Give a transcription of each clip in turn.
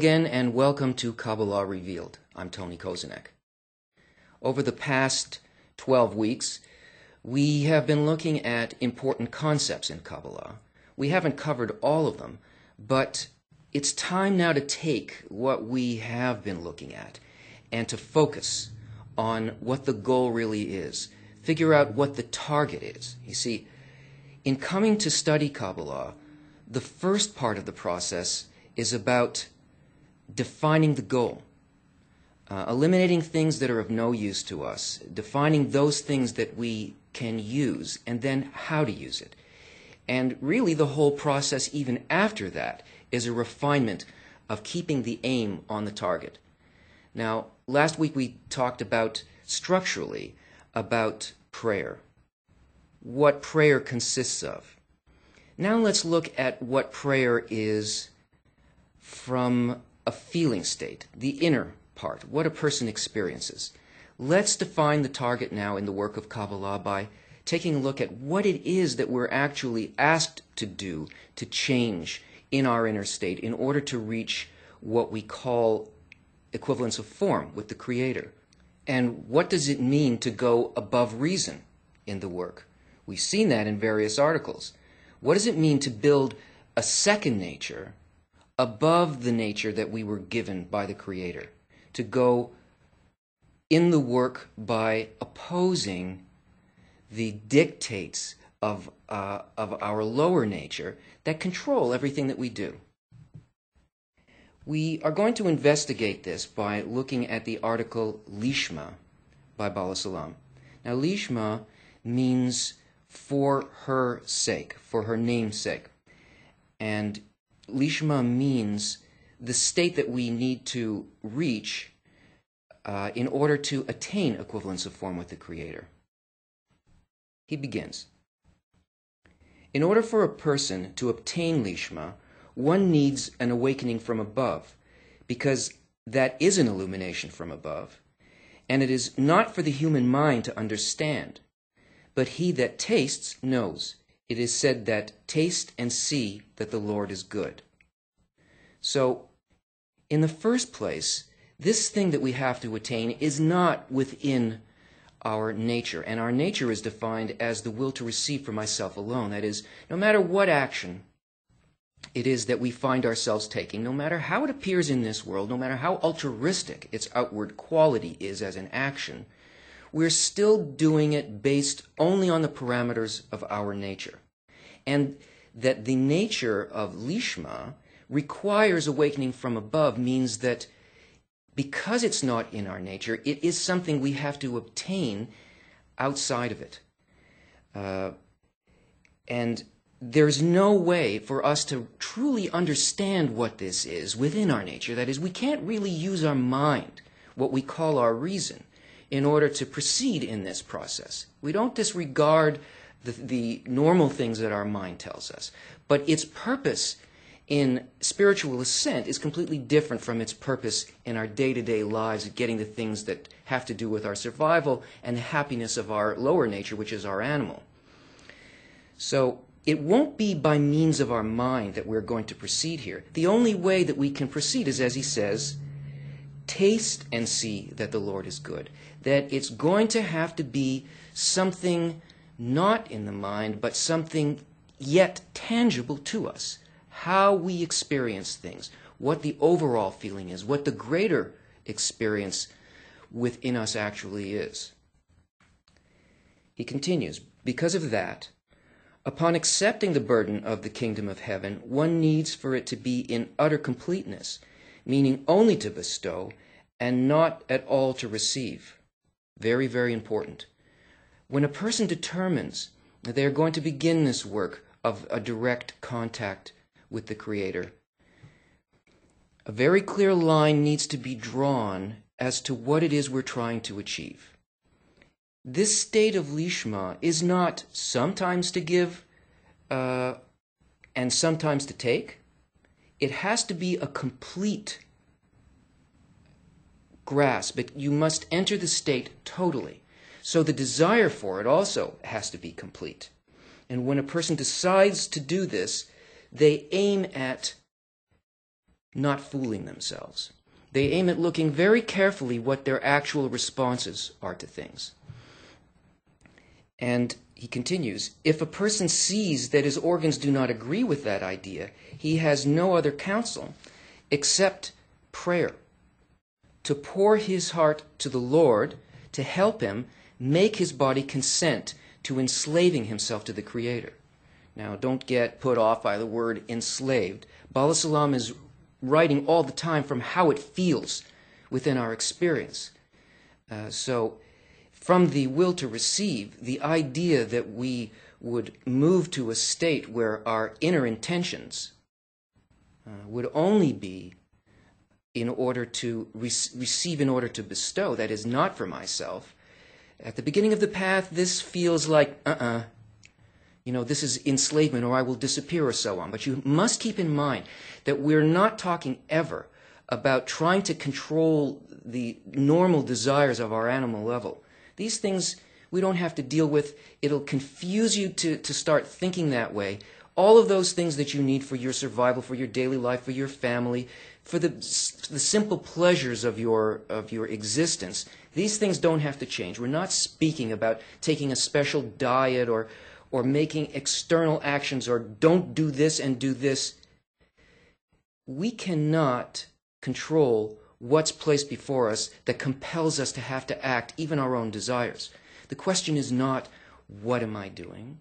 again, and welcome to Kabbalah Revealed. I'm Tony Kozenek. Over the past 12 weeks, we have been looking at important concepts in Kabbalah. We haven't covered all of them, but it's time now to take what we have been looking at and to focus on what the goal really is. Figure out what the target is. You see, in coming to study Kabbalah, the first part of the process is about defining the goal, eliminating things that are of no use to us, defining those things that we can use, and then how to use it. And really the whole process, even after that, is a refinement of keeping the aim on the target. Now, last week we talked about, structurally, about prayer, what prayer consists of. Now let's look at what prayer is from a feeling state, the inner part, what a person experiences. Let's define the target now in the work of Kabbalah by taking a look at what it is that we're actually asked to do to change in our inner state in order to reach what we call equivalence of form with the Creator. And what does it mean to go above reason in the work? We've seen that in various articles. What does it mean to build a second nature above the nature that we were given by the Creator? To go in the work by opposing the dictates of our lower nature that control everything that we do. We are going to investigate this by looking at the article Lishma by Bala Salam. Now, Lishma means for her sake, for her name's sake. And Lishma means the state that we need to reach in order to attain equivalence of form with the Creator. He begins. In order for a person to obtain Lishma, one needs an awakening from above, because that is an illumination from above, and it is not for the human mind to understand, but he that tastes knows. It is said that taste and see that the Lord is good. So, in the first place, this thing that we have to attain is not within our nature, and our nature is defined as the will to receive for myself alone. That is, no matter what action it is that we find ourselves taking, no matter how it appears in this world, no matter how altruistic its outward quality is as an action, we're still doing it based only on the parameters of our nature. And that the nature of Lishma requires awakening from above means that because it's not in our nature, it is something we have to obtain outside of it. And there's no way for us to truly understand what this is within our nature. That is, we can't really use our mind, what we call our reason, in order to proceed in this process. We don't disregard the normal things that our mind tells us, but its purpose in spiritual ascent is completely different from its purpose in our day-to-day lives, getting the things that have to do with our survival and the happiness of our lower nature, which is our animal. So it won't be by means of our mind that we're going to proceed here. The only way that we can proceed is, as he says, taste and see that the Lord is good. That it's going to have to be something not in the mind, but something yet tangible to us. How we experience things, what the overall feeling is, what the greater experience within us actually is. He continues, because of that, upon accepting the burden of the kingdom of heaven, one needs for it to be in utter completeness, meaning only to bestow and not at all to receive. Very, very important. When a person determines that they are going to begin this work of a direct contact with the Creator, a very clear line needs to be drawn as to what it is we're trying to achieve. This state of Lishma is not sometimes to give and sometimes to take. It has to be a complete grasp. You must enter the state totally. So the desire for it also has to be complete. And when a person decides to do this, they aim at not fooling themselves. They aim at looking very carefully what their actual responses are to things. And he continues, if a person sees that his organs do not agree with that idea, he has no other counsel except prayer, to pour his heart to the Lord, to help him make his body consent to enslaving himself to the Creator. Now, don't get put off by the word enslaved. Bala Salam is writing all the time from how it feels within our experience. So, from the will to receive, the idea that we would move to a state where our inner intentions would only be in order to receive, in order to bestow, that is not for myself. At the beginning of the path, this feels like, this is enslavement, or I will disappear, or so on. But you must keep in mind that we're not talking ever about trying to control the normal desires of our animal level. These things we don't have to deal with. It'll confuse you to start thinking that way. All of those things that you need for your survival, for your daily life, for your family, for the simple pleasures of your existence, these things don't have to change. We're not speaking about taking a special diet or making external actions, or don't do this and do this. We cannot control what's placed before us that compels us to have to act, even our own desires. The question is not, what am I doing?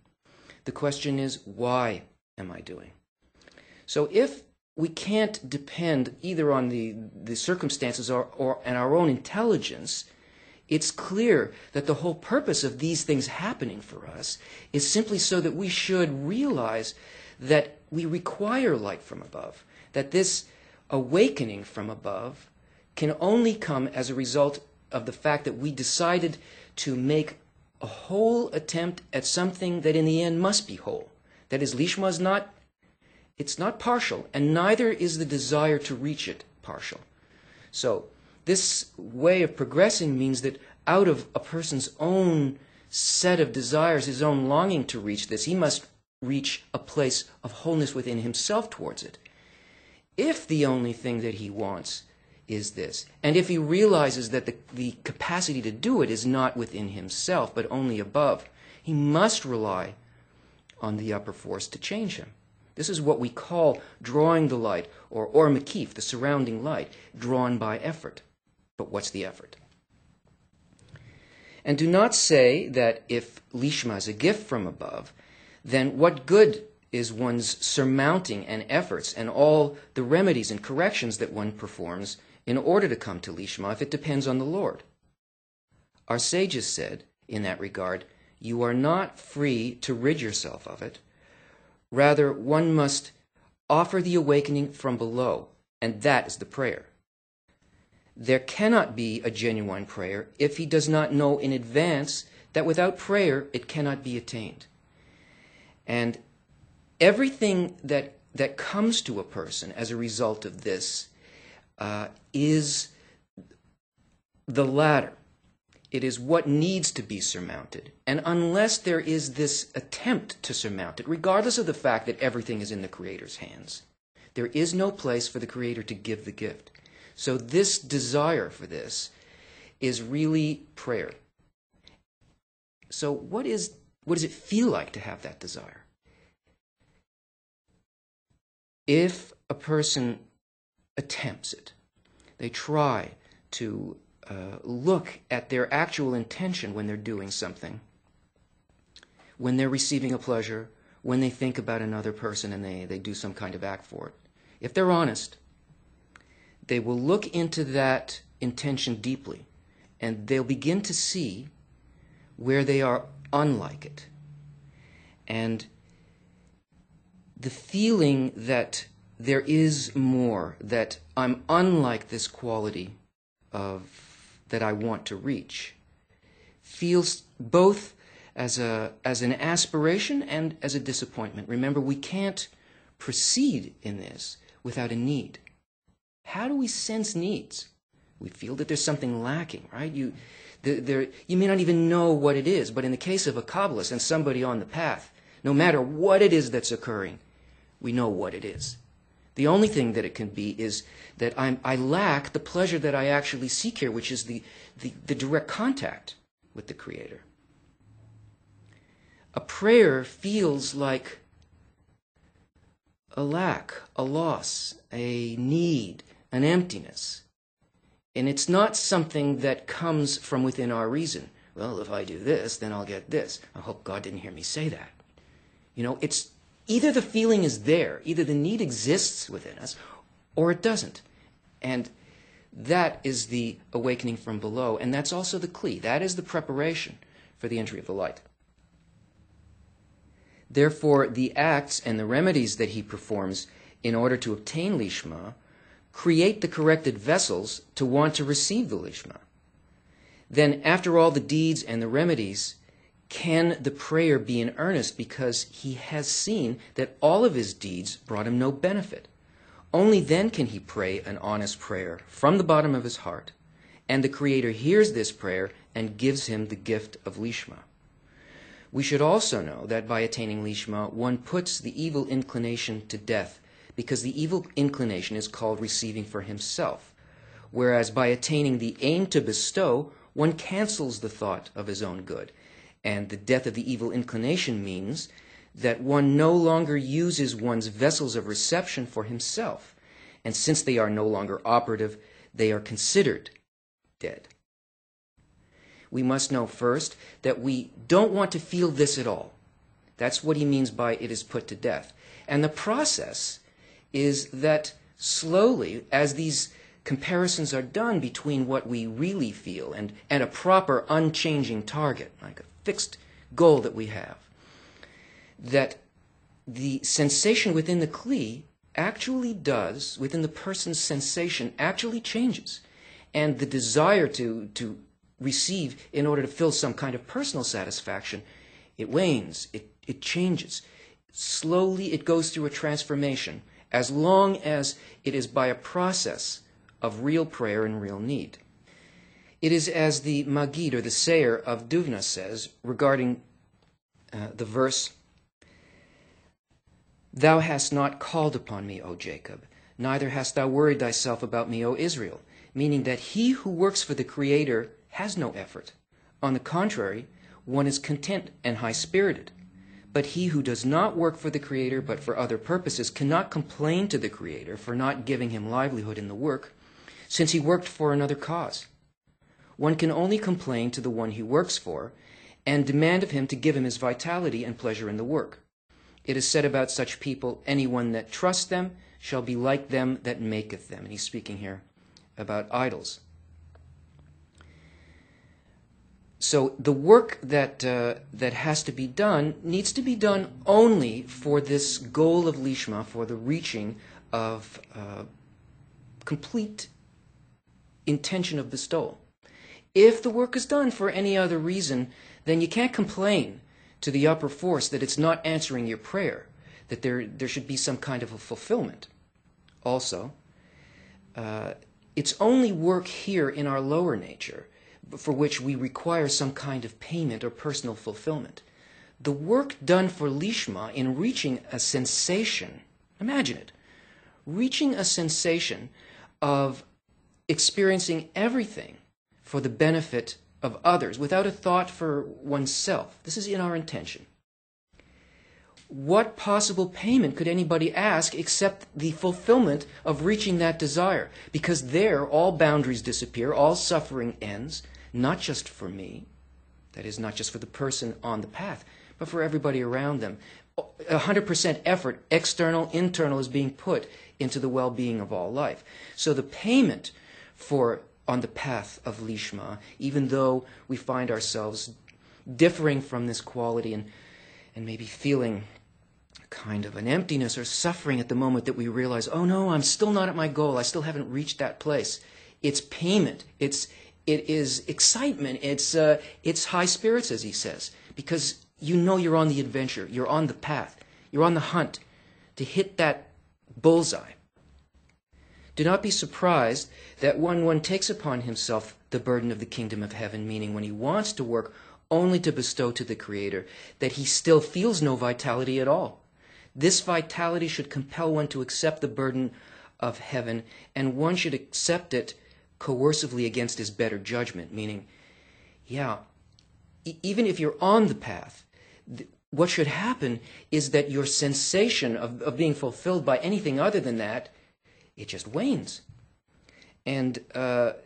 The question is, why am I doing? So if we can't depend either on the circumstances or on our own intelligence, it's clear that the whole purpose of these things happening for us is simply so that we should realize that we require light from above, that this awakening from above can only come as a result of the fact that we decided to make a whole attempt at something that in the end must be whole. That is, Lishma is not, it's not partial, and neither is the desire to reach it partial. So this way of progressing means that out of a person's own set of desires, his own longing to reach this, he must reach a place of wholeness within himself towards it. If the only thing that he wants is this, and if he realizes that the capacity to do it is not within himself, but only above, he must rely on the upper force to change him. This is what we call drawing the light, or makif, the surrounding light, drawn by effort. But what's the effort? And do not say that if Lishma is a gift from above, then what good is one's surmounting and efforts and all the remedies and corrections that one performs in order to come to Lishma if it depends on the Lord? Our sages said, in that regard, you are not free to rid yourself of it. Rather, one must offer the awakening from below, and that is the prayer. There cannot be a genuine prayer if he does not know in advance that without prayer it cannot be attained. And everything that comes to a person as a result of this is the latter. It is what needs to be surmounted. And unless there is this attempt to surmount it, regardless of the fact that everything is in the Creator's hands, there is no place for the Creator to give the gift. So this desire for this is really prayer. So what does it feel like to have that desire? If a person attempts it, they try to look at their actual intention when they're doing something, when they're receiving a pleasure, when they think about another person and they do some kind of act for it. If they're honest, they will look into that intention deeply, and they'll begin to see where they are unlike it. And the feeling that there is more, that I'm unlike this quality that I want to reach, feels both as an aspiration and as a disappointment. Remember, we can't proceed in this without a need. How do we sense needs? We feel that there's something lacking, right? You may not even know what it is, but in the case of a Kabbalist and somebody on the path, no matter what it is that's occurring, we know what it is. The only thing that it can be is that I lack the pleasure that I actually seek here, which is the direct contact with the Creator. A prayer feels like a lack, a loss, a need, an emptiness. And it's not something that comes from within our reason. Well, if I do this, then I'll get this. I hope God didn't hear me say that. It's either the feeling is there, either the need exists within us, or it doesn't. And that is the awakening from below, and that's also the kli. That is the preparation for the entry of the light. Therefore, the acts and the remedies that he performs in order to obtain lishma create the corrected vessels to want to receive the lishma. Then, after all the deeds and the remedies, can the prayer be in earnest because he has seen that all of his deeds brought him no benefit? Only then can he pray an honest prayer from the bottom of his heart, and the Creator hears this prayer and gives him the gift of lishma. We should also know that by attaining lishma, one puts the evil inclination to death, because the evil inclination is called receiving for himself, whereas by attaining the aim to bestow, one cancels the thought of his own good. And the death of the evil inclination means that one no longer uses one's vessels of reception for himself, and since they are no longer operative, they are considered dead. We must know first that we don't want to feel this at all. That's what he means by it is put to death. And the process is that slowly, as these comparisons are done between what we really feel and a proper unchanging target, like a fixed goal that we have, that the sensation within the kli actually does, within the person's sensation, actually changes. And the desire to receive in order to fill some kind of personal satisfaction, it wanes, it changes. Slowly it goes through a transformation, as long as it is by a process of real prayer and real need. It is as the Maggid, or the Seir of Duvna, says regarding the verse, "Thou hast not called upon me, O Jacob, neither hast thou worried thyself about me, O Israel," meaning that he who works for the Creator has no effort. On the contrary, one is content and high-spirited. But he who does not work for the Creator but for other purposes cannot complain to the Creator for not giving him livelihood in the work, since he worked for another cause. One can only complain to the one he works for and demand of him to give him his vitality and pleasure in the work. It is said about such people, "Anyone that trusts them shall be like them that maketh them." And he's speaking here about idols. So the work that has to be done needs to be done only for this goal of lishma, for the reaching of complete intention of bestowal. If the work is done for any other reason, then you can't complain to the upper force that it's not answering your prayer, that there should be some kind of a fulfillment. Also, it's only work here in our lower nature for which we require some kind of payment or personal fulfillment. The work done for lishma in reaching a sensation, imagine it, reaching a sensation of experiencing everything for the benefit of others without a thought for oneself. This is in our intention. What possible payment could anybody ask except the fulfillment of reaching that desire? Because there all boundaries disappear, all suffering ends, not just for me, that is, not just for the person on the path, but for everybody around them. 100% effort, external, internal, is being put into the well-being of all life. So the payment for on the path of lishma, even though we find ourselves differing from this quality and maybe feeling kind of an emptiness or suffering at the moment that we realize, oh no, I'm still not at my goal, I still haven't reached that place. It's payment, it is excitement, it's high spirits, as he says, because you know you're on the adventure, you're on the path, you're on the hunt to hit that bullseye. Do not be surprised that when one takes upon himself the burden of the kingdom of heaven, meaning when he wants to work only to bestow to the Creator, that he still feels no vitality at all. This vitality should compel one to accept the burden of heaven, and one should accept it coercively against his better judgment, meaning, even if you're on the path, what should happen is that your sensation of being fulfilled by anything other than that, it just wanes. And a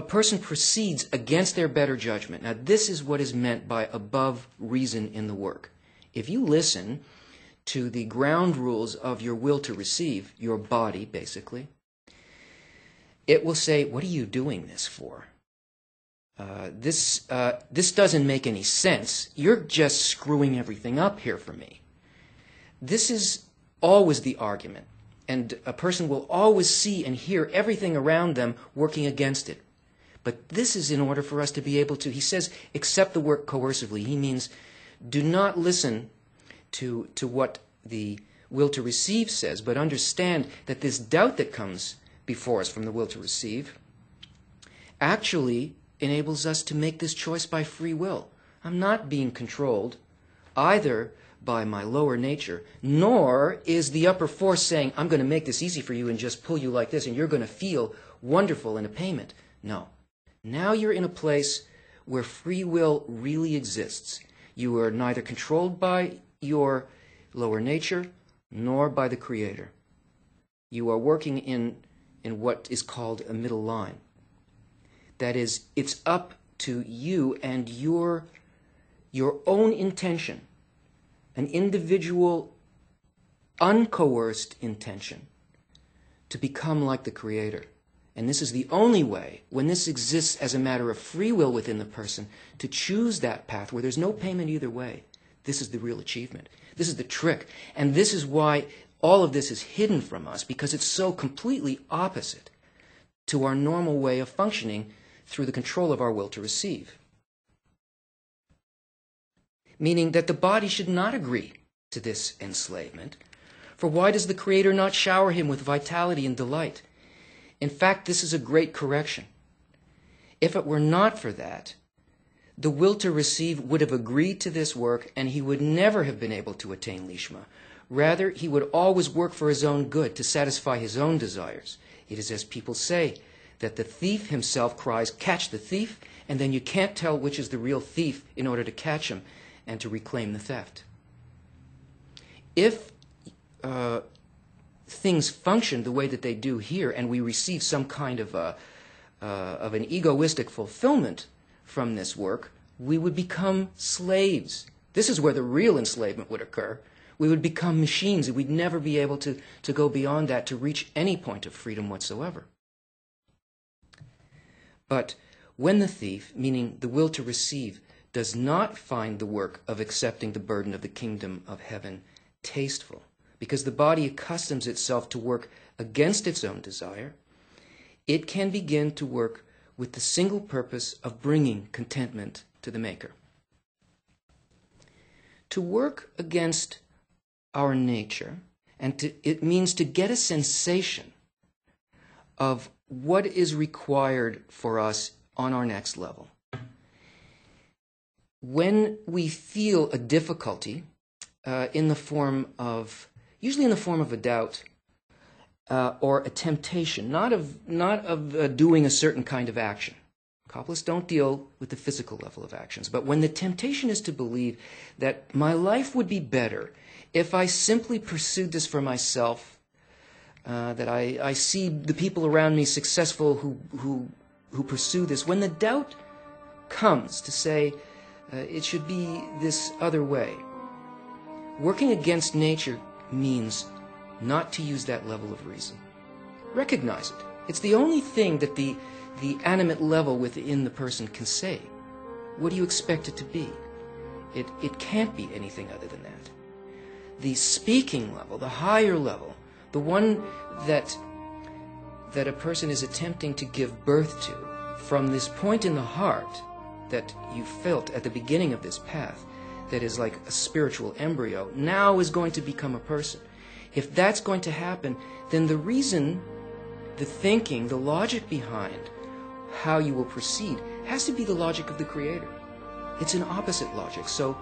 person proceeds against their better judgment. Now, this is what is meant by above reason in the work. If you listen to the ground rules of your will to receive, your body, basically, it will say, what are you doing this for? This doesn't make any sense. You're just screwing everything up here for me. This is always the argument. And a person will always see and hear everything around them working against it. But this is in order for us to be able to, he says, accept the work coercively. He means do not listen to what the will to receive says, but understand that this doubt that comes before us from the will to receive actually enables us to make this choice by free will. I'm not being controlled either by my lower nature, nor is the upper force saying, I'm going to make this easy for you and just pull you like this and you're going to feel wonderful in a payment. No. Now you're in a place where free will really exists. You are neither controlled by your lower nature nor by the Creator. You are working in what is called a middle line. That is, it's up to you and your own intention, an individual, uncoerced intention, to become like the Creator. And this is the only way, when this exists as a matter of free will within the person, to choose that path where there's no payment either way. This is the real achievement. This is the trick. And this is why all of this is hidden from us, because it's so completely opposite to our normal way of functioning through the control of our will to receive. Meaning that the body should not agree to this enslavement. For why does the Creator not shower him with vitality and delight? In fact, this is a great correction. If it were not for that, the will to receive would have agreed to this work and he would never have been able to attain lishma. Rather, he would always work for his own good, to satisfy his own desires. It is as people say, that the thief himself cries, catch the thief, and then you can't tell which is the real thief in order to catch him and to reclaim the theft. If things function the way that they do here, and we receive some kind of an egoistic fulfillment from this work, we would become slaves. This is where the real enslavement would occur. We would become machines, and we'd never be able to go beyond that, to reach any point of freedom whatsoever. But when the thief, meaning the will to receive, does not find the work of accepting the burden of the kingdom of heaven tasteful, because the body accustoms itself to work against its own desire, it can begin to work with the single purpose of bringing contentment to the Maker. To work against our nature, it means to get a sensation of what is required for us on our next level. When we feel a difficulty usually in the form of a doubt or a temptation, not of doing a certain kind of action. Kabbalists don't deal with the physical level of actions, but when the temptation is to believe that my life would be better if I simply pursued this for myself, that I see the people around me successful who pursue this. When the doubt comes to say it should be this other way, working against nature means not to use that level of reason. Recognize it. It's the only thing that the animate level within the person can say. What do you expect it to be? It can't be anything other than that. The speaking level, the higher level, the one that a person is attempting to give birth to from this point in the heart that you felt at the beginning of this path, that is like a spiritual embryo, now is going to become a person. If that's going to happen, then the reason, the thinking, the logic behind how you will proceed has to be the logic of the Creator. It's an opposite logic. So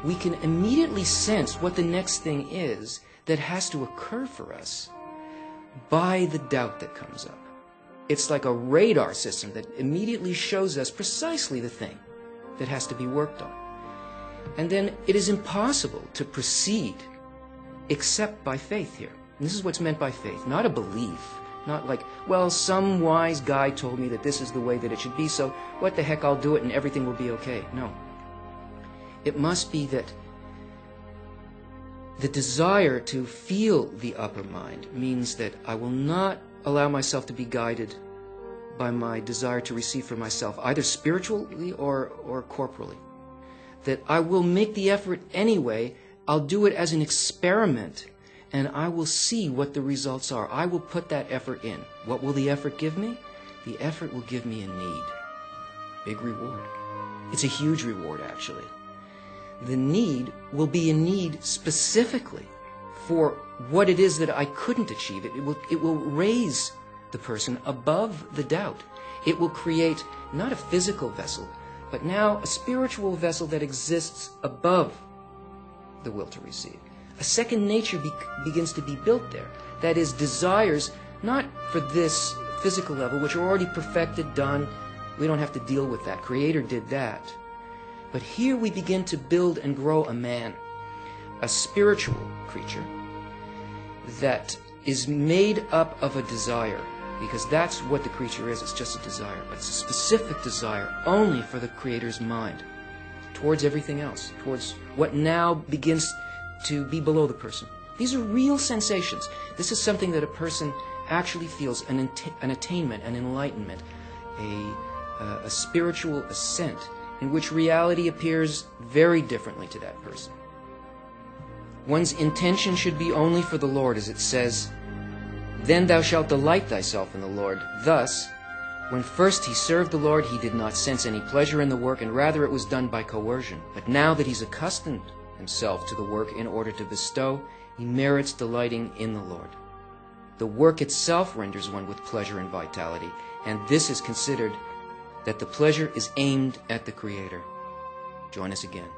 we can immediately sense what the next thing is that has to occur for us by the doubt that comes up. It's like a radar system that immediately shows us precisely the thing that has to be worked on. And then it is impossible to proceed except by faith here. And this is what's meant by faith, not a belief, not like, well, some wise guy told me that this is the way that it should be, so what the heck, I'll do it and everything will be okay. No. It must be that the desire to feel the upper mind means that I will not allow myself to be guided by my desire to receive for myself, either spiritually or corporally. That I will make the effort anyway, I'll do it as an experiment, and I will see what the results are. I will put that effort in. What will the effort give me? The effort will give me a need. Big reward. It's a huge reward, actually. The need will be a need specifically for what it is that I couldn't achieve. It will raise the person above the doubt. It will create not a physical vessel, but now a spiritual vessel that exists above the will to receive. A second nature begins to be built there. That is, desires not for this physical level, which are already perfected, done. We don't have to deal with that. Creator did that. But here we begin to build and grow a man, a spiritual creature that is made up of a desire, because that's what the creature is. It's just a desire, but it's a specific desire only for the Creator's mind, towards everything else, towards what now begins to be below the person. These are real sensations. This is something that a person actually feels, an attainment, an enlightenment, a spiritual ascent, in which reality appears very differently to that person. One's intention should be only for the Lord, as it says, "Then thou shalt delight thyself in the Lord." Thus, when first he served the Lord, he did not sense any pleasure in the work, and rather it was done by coercion. But now that he's accustomed himself to the work in order to bestow, he merits delighting in the Lord. The work itself renders one with pleasure and vitality, and this is considered that the pleasure is aimed at the Creator. Join us again.